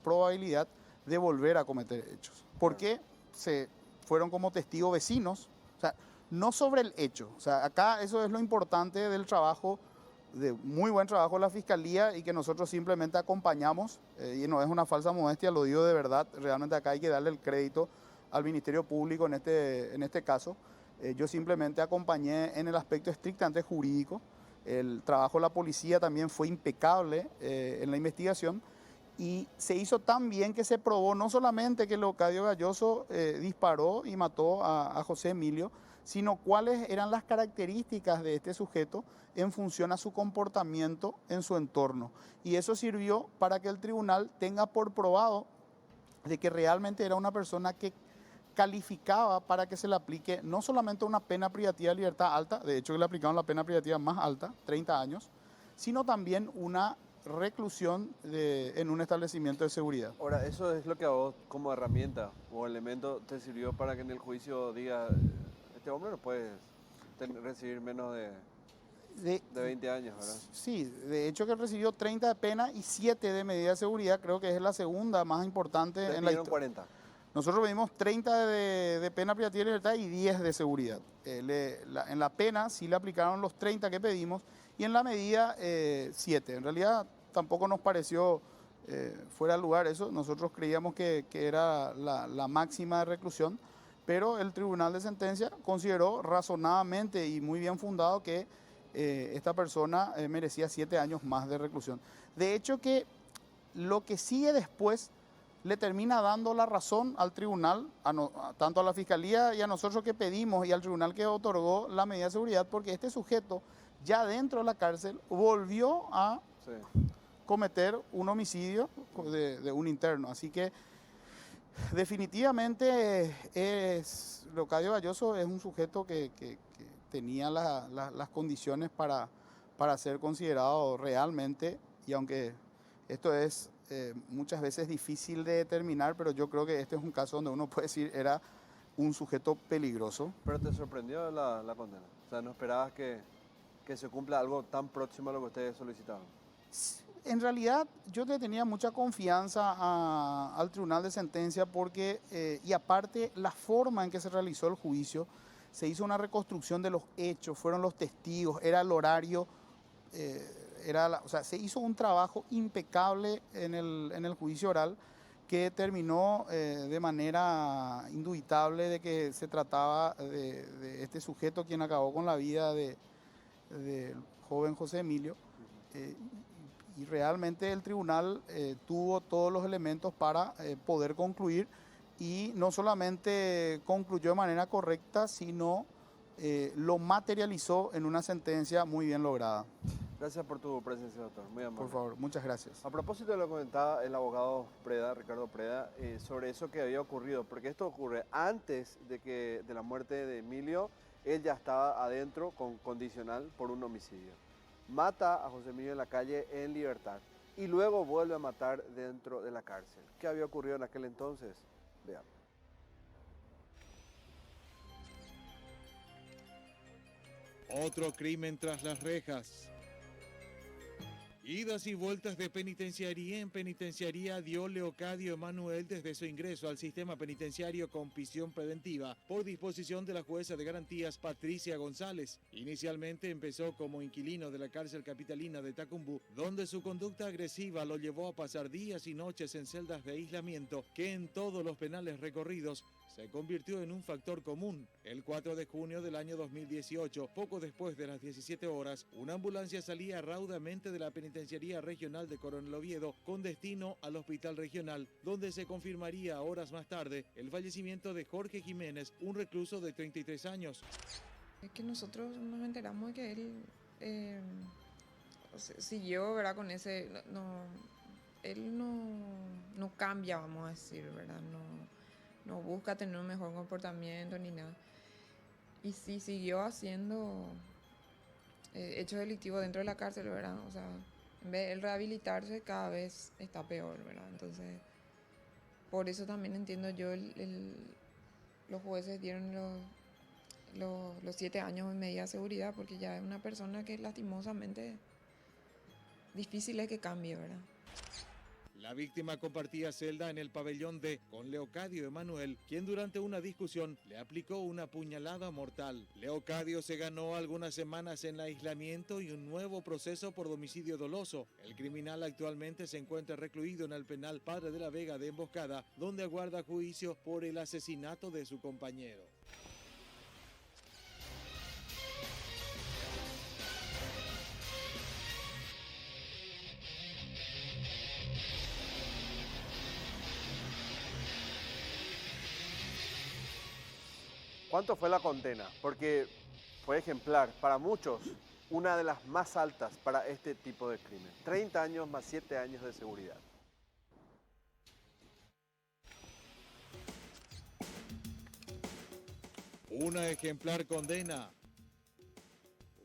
probabilidad de volver a cometer hechos. Porque se fueron como testigos vecinos, o sea, no sobre el hecho. O sea, acá eso es lo importante del trabajo de muy buen trabajo de la Fiscalía y que nosotros simplemente acompañamos, y no es una falsa modestia, lo digo de verdad, realmente acá hay que darle el crédito al Ministerio Público en este caso. Yo simplemente acompañé en el aspecto estrictamente jurídico. El trabajo de la policía también fue impecable en la investigación y se hizo tan bien que se probó no solamente que Leocadio Galloso disparó y mató a José Emilio, sino cuáles eran las características de este sujeto en función a su comportamiento en su entorno. Y eso sirvió para que el tribunal tenga por probado de que realmente era una persona que calificaba para que se le aplique no solamente una pena privativa de libertad alta, de hecho que le aplicaron la pena privativa más alta, 30 años, sino también una reclusión en un establecimiento de seguridad. Ahora, eso es lo que a vos como herramienta o elemento te sirvió para que en el juicio diga, este hombre no puede recibir menos de 20 años, ¿verdad? Sí, de hecho que recibió 30 de pena y 7 de medida de seguridad, creo que es la segunda más importante en la historia. 40. Nosotros pedimos 30 de pena privativa de libertad y 10 de seguridad. En la pena sí le aplicaron los 30 que pedimos y en la medida 7. En realidad tampoco nos pareció fuera de lugar eso. Nosotros creíamos que era la máxima de reclusión, pero el Tribunal de Sentencia consideró razonadamente y muy bien fundado que esta persona merecía 7 años más de reclusión. De hecho que lo que sigue después le termina dando la razón al tribunal, tanto a la Fiscalía y a nosotros que pedimos y al tribunal que otorgó la medida de seguridad, porque este sujeto ya dentro de la cárcel volvió a cometer un homicidio de un interno. Así que definitivamente Leocadio Galloso es un sujeto que tenía las condiciones para ser considerado realmente, y aunque esto es muchas veces difícil de determinar, pero yo creo que este es un caso donde uno puede decir era un sujeto peligroso. ¿Pero te sorprendió la condena? O sea, ¿no esperabas que se cumpla algo tan próximo a lo que ustedes solicitaban? En realidad yo le tenía mucha confianza al Tribunal de Sentencia porque, y aparte la forma en que se realizó el juicio, se hizo una reconstrucción de los hechos, fueron los testigos, era el horario, o sea, se hizo un trabajo impecable en el juicio oral que terminó de manera indubitable de que se trataba de este sujeto quien acabó con la vida del joven José Emilio. Y realmente el tribunal tuvo todos los elementos para poder concluir, y no solamente concluyó de manera correcta, sino lo materializó en una sentencia muy bien lograda. Gracias por tu presencia, doctor. Muy amable. Por favor, muchas gracias. A propósito de lo que comentaba el abogado Preda, Ricardo Preda, sobre eso que había ocurrido, porque esto ocurre antes de la muerte de Emilio. Él ya estaba adentro con condicional por un homicidio. Mata a José Emilio en la calle en libertad y luego vuelve a matar dentro de la cárcel. ¿Qué había ocurrido en aquel entonces? Veamos. Otro crimen tras las rejas. Idas y vueltas de penitenciaría en penitenciaría dio Leocadio Emanuel desde su ingreso al sistema penitenciario con prisión preventiva por disposición de la jueza de garantías Patricia González. Inicialmente empezó como inquilino de la cárcel capitalina de Tacumbú, donde su conducta agresiva lo llevó a pasar días y noches en celdas de aislamiento que en todos los penales recorridos se convirtió en un factor común. El 4 de junio del año 2018, poco después de las 17 horas, una ambulancia salía raudamente de la penitenciaría regional de Coronel Oviedo con destino al hospital regional, donde se confirmaría horas más tarde el fallecimiento de Jorge Jiménez, un recluso de 33 años. Es que nosotros nos enteramos de que él siguió, ¿verdad? Con ese... él no cambia, vamos a decir, ¿verdad? No busca tener un mejor comportamiento ni nada. Y sí, siguió haciendo hechos delictivos dentro de la cárcel, ¿verdad? O sea, en vez de él rehabilitarse, cada vez está peor, ¿verdad? Entonces, por eso también entiendo yo, los jueces dieron los 7 años en medida de seguridad, porque ya es una persona que lastimosamente difícil es que cambie, ¿verdad? La víctima compartía celda en el pabellón D con Leocadio Emanuel, quien durante una discusión le aplicó una puñalada mortal. Leocadio se ganó algunas semanas en aislamiento y un nuevo proceso por homicidio doloso. El criminal actualmente se encuentra recluido en el penal Padre de la Vega de Emboscada, donde aguarda juicio por el asesinato de su compañero. ¿Cuánto fue la condena? Porque fue ejemplar, para muchos, una de las más altas para este tipo de crimen. 30 años más 7 años de seguridad. Una ejemplar condena.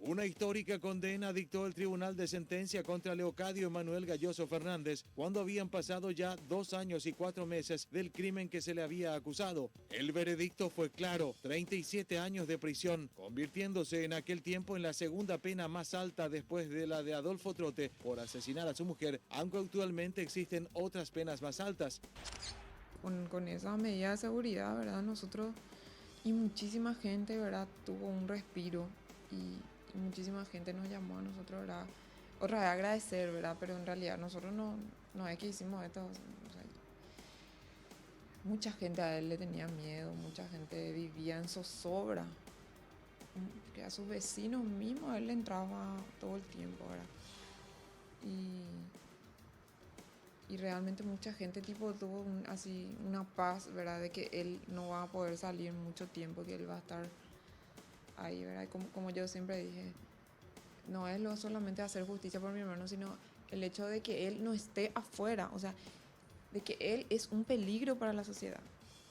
Una histórica condena dictó el Tribunal de Sentencia contra Leocadio Emanuel Galloso Fernández cuando habían pasado ya 2 años y 4 meses del crimen que se le había acusado. El veredicto fue claro, 37 años de prisión, convirtiéndose en aquel tiempo en la segunda pena más alta después de la de Adolfo Trote por asesinar a su mujer, aunque actualmente existen otras penas más altas. Con esa medida de seguridad, ¿verdad? Nosotros y muchísima gente, ¿verdad? Tuvo un respiro y muchísima gente nos llamó a nosotros, ¿verdad? Otra vez agradecer, ¿verdad? Pero en realidad nosotros no es que hicimos esto. O sea, mucha gente a él le tenía miedo, mucha gente vivía en zozobra. Que a sus vecinos mismos él le entraba todo el tiempo, ¿verdad? Y realmente mucha gente tipo tuvo así una paz, ¿verdad? De que él no va a poder salir mucho tiempo, que él va a estar ahí, ¿verdad? Como yo siempre dije, no es lo solamente hacer justicia por mi hermano, sino el hecho de que él no esté afuera, o sea, de que él es un peligro para la sociedad.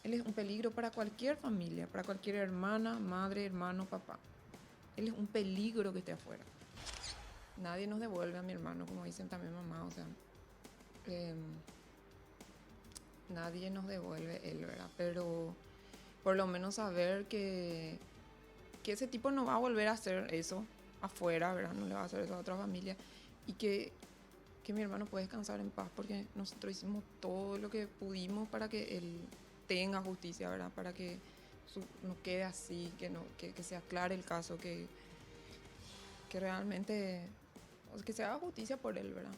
Él es un peligro para cualquier familia, para cualquier hermana, madre, hermano, papá. Él es un peligro que esté afuera. Nadie nos devuelve a mi hermano, como dicen también mamá, o sea, nadie nos devuelve él, ¿verdad? Pero por lo menos saber que ese tipo no va a volver a hacer eso afuera, ¿verdad? No le va a hacer eso a otra familia. Y que mi hermano puede descansar en paz porque nosotros hicimos todo lo que pudimos para que él tenga justicia, ¿verdad? Para que no quede así, que se aclare el caso, que realmente, o sea, que se haga justicia por él, ¿verdad?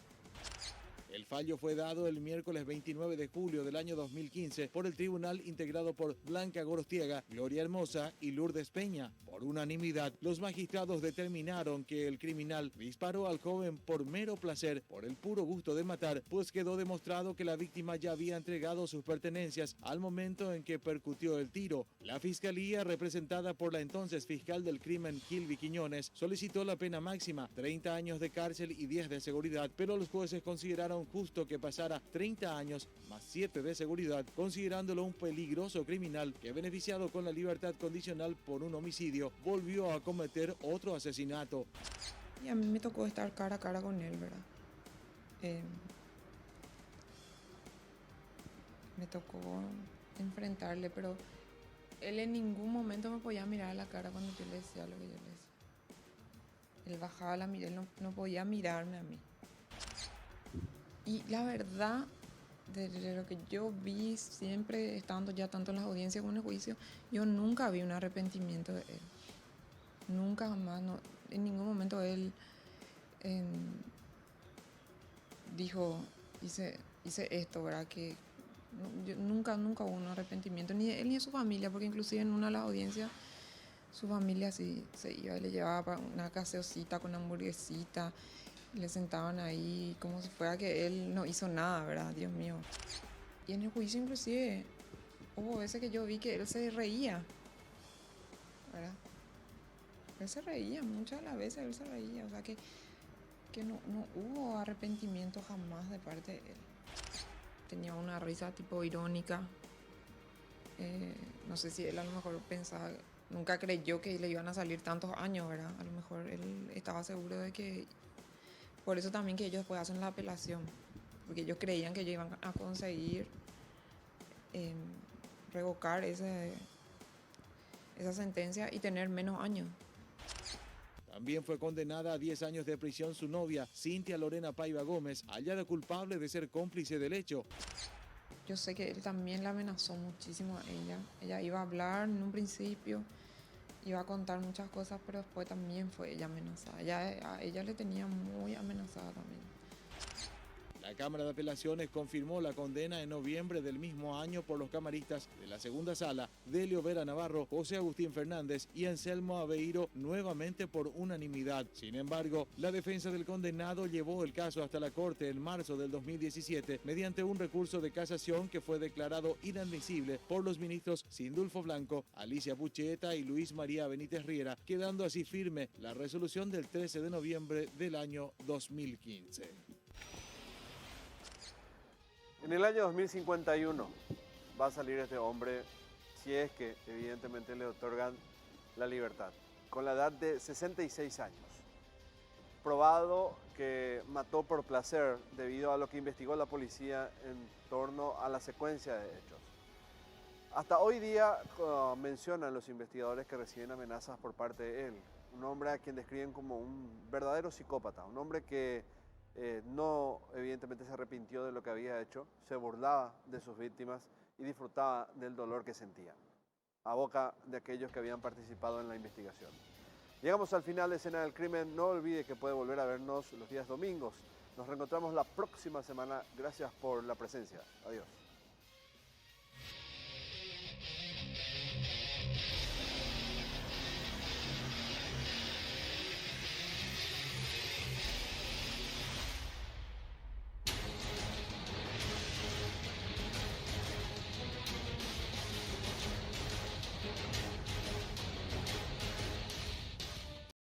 El fallo fue dado el miércoles 29 de julio del año 2015 por el tribunal integrado por Blanca Gorostiaga, Gloria Hermosa y Lourdes Peña. Por unanimidad, los magistrados determinaron que el criminal disparó al joven por mero placer, por el puro gusto de matar, pues quedó demostrado que la víctima ya había entregado sus pertenencias al momento en que percutió el tiro. La fiscalía, representada por la entonces fiscal del crimen, Gilby Quiñones, solicitó la pena máxima, 30 años de cárcel y 10 de seguridad, pero los jueces consideraron justo que pasara 30 años más 7 de seguridad, considerándolo un peligroso criminal que, beneficiado con la libertad condicional por un homicidio, volvió a cometer otro asesinato. Y a mí me tocó estar cara a cara con él, ¿verdad? Me tocó enfrentarle, pero él en ningún momento me podía mirar a la cara cuando yo le decía lo que yo le decía. Él bajaba la mirada, él no podía mirarme a mí. Y la verdad, de lo que yo vi siempre, estando ya tanto en las audiencias como en el juicio, yo nunca vi un arrepentimiento de él. Nunca jamás, no, en ningún momento él dijo, hice esto, ¿verdad? Que nunca hubo un arrepentimiento, ni de él ni de su familia, porque inclusive en una de las audiencias su familia sí se iba y le llevaba una gaseosita con una hamburguesita. Le sentaban ahí como si fuera que él no hizo nada, ¿verdad? Dios mío. Y en el juicio inclusive hubo veces que yo vi que él se reía, ¿verdad? Él se reía, muchas de las veces él se reía, o sea que no hubo arrepentimiento jamás de parte de él. Tenía una risa tipo irónica. No sé si él a lo mejor pensaba, nunca creyó que le iban a salir tantos años, ¿verdad? A lo mejor él estaba seguro de que... Por eso también que ellos después hacen la apelación, porque ellos creían que ellos iban a conseguir revocar esa sentencia y tener menos años. También fue condenada a 10 años de prisión su novia, Cintia Lorena Paiva Gómez, hallada culpable de ser cómplice del hecho. Yo sé que él también la amenazó muchísimo a ella. Ella iba a hablar en un principio, iba a contar muchas cosas, pero después también fue ella amenazada. A ella le tenía muy amenazada también. La Cámara de Apelaciones confirmó la condena en noviembre del mismo año por los camaristas de la segunda sala, Delio Vera Navarro, José Agustín Fernández y Anselmo Aveiro, nuevamente por unanimidad. Sin embargo, la defensa del condenado llevó el caso hasta la Corte en marzo del 2017 mediante un recurso de casación que fue declarado inadmisible por los ministros Sindulfo Blanco, Alicia Pucheta y Luis María Benítez Riera, quedando así firme la resolución del 13 de noviembre del año 2015. En el año 2051 va a salir este hombre, si es que evidentemente le otorgan la libertad, con la edad de 66 años. Probado que mató por placer debido a lo que investigó la policía en torno a la secuencia de hechos. Hasta hoy día mencionan los investigadores que reciben amenazas por parte de él. Un hombre a quien describen como un verdadero psicópata, un hombre que no evidentemente se arrepintió de lo que había hecho, se burlaba de sus víctimas y disfrutaba del dolor que sentía, a boca de aquellos que habían participado en la investigación. Llegamos al final de Escena del Crimen. No olvide que puede volver a vernos los días domingos. Nos reencontramos la próxima semana. Gracias por la presencia. Adiós.